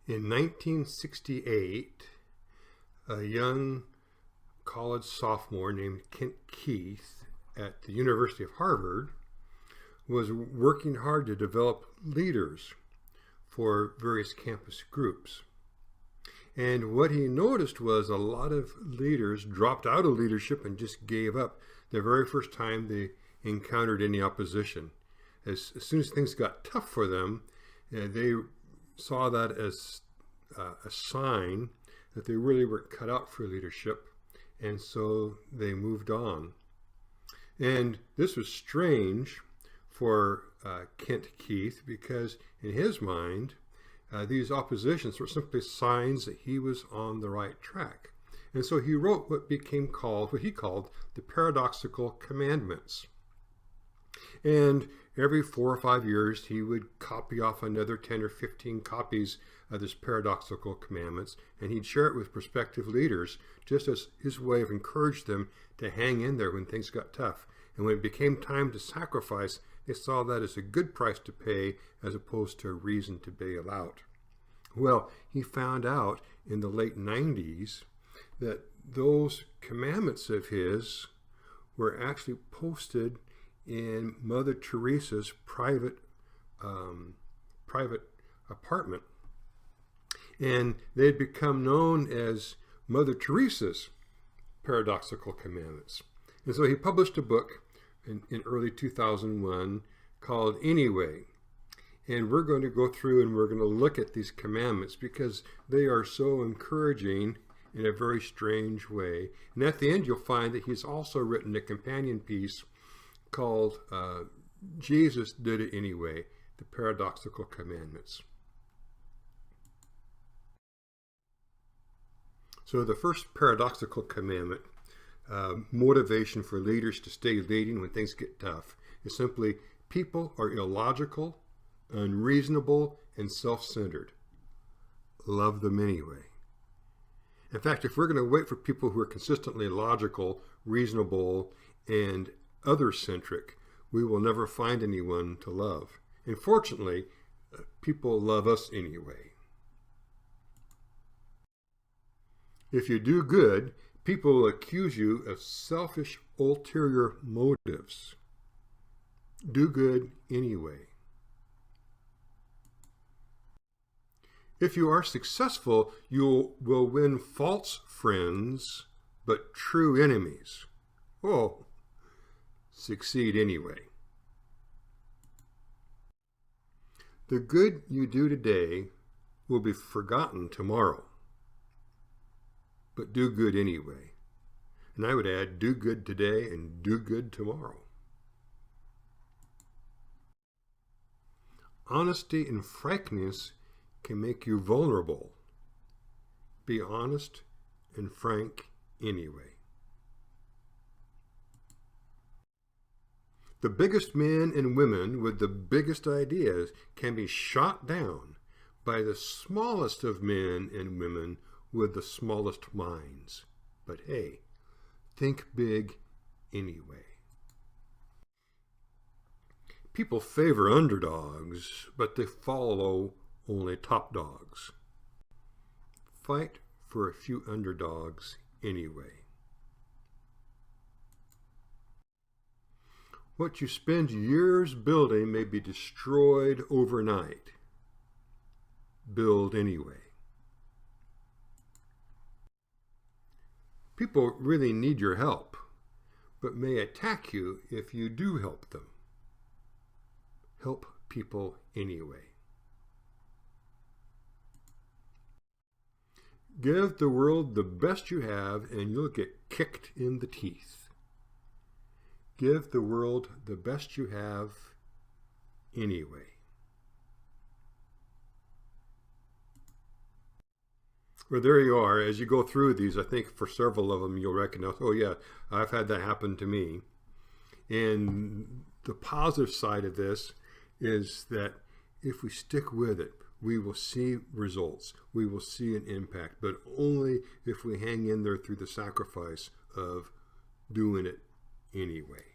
In 1968, a young college sophomore named Kent Keith at the University of Harvard was working hard to develop leaders for various campus groups. And what he noticed was a lot of leaders dropped out of leadership and just gave up the very first time they encountered any opposition. As soon as things got tough for them, they saw that as a sign that they really weren't cut out for leadership, and so they moved on. And this was strange for Kent Keith, because in his mind, these oppositions were simply signs that he was on the right track. And so he wrote what he called the Paradoxical Commandments. And every 4 or 5 years, he would copy off another 10 or 15 copies of this Paradoxical Commandments, and he'd share it with prospective leaders, just as his way of encouraging them to hang in there when things got tough. And when it became time to sacrifice, they saw that as a good price to pay as opposed to a reason to bail out. Well, he found out in the late 90s that those commandments of his were actually posted in Mother Teresa's private apartment. And they'd become known as Mother Teresa's Paradoxical Commandments. And so he published a book in early 2001 called Anyway. And we're going to go through and we're going to look at these commandments because they are so encouraging in a very strange way. And at the end, you'll find that he's also written a companion piece called Jesus Did It Anyway, the Paradoxical Commandments. So the first paradoxical commandment, motivation for leaders to stay leading when things get tough, is simply people are illogical, unreasonable, and self-centered. Love them anyway. In fact, if we're going to wait for people who are consistently logical, reasonable, and other-centric, we will never find anyone to love. And fortunately, people love us anyway. If you do good, people will accuse you of selfish, ulterior motives. Do good anyway. If you are successful, you will win false friends, but true enemies. Oh, succeed anyway. The good you do today will be forgotten tomorrow. But do good anyway. And I would add, do good today and do good tomorrow. Honesty and frankness can make you vulnerable. Be honest and frank anyway. The biggest men and women with the biggest ideas can be shot down by the smallest of men and women with the smallest minds. But hey, think big anyway. People favor underdogs, but they follow only top dogs. Fight for a few underdogs anyway. What you spend years building may be destroyed overnight. Build anyway. People really need your help, but may attack you if you do help them. Help people anyway. Give the world the best you have and you'll get kicked in the teeth. Give the world the best you have anyway. Well, there you are. As you go through these, I think for several of them you'll recognize, oh yeah, I've had that happen to me. And the positive side of this is that if we stick with it, we will see results. We will see an impact, but only if we hang in there through the sacrifice of doing it anyway.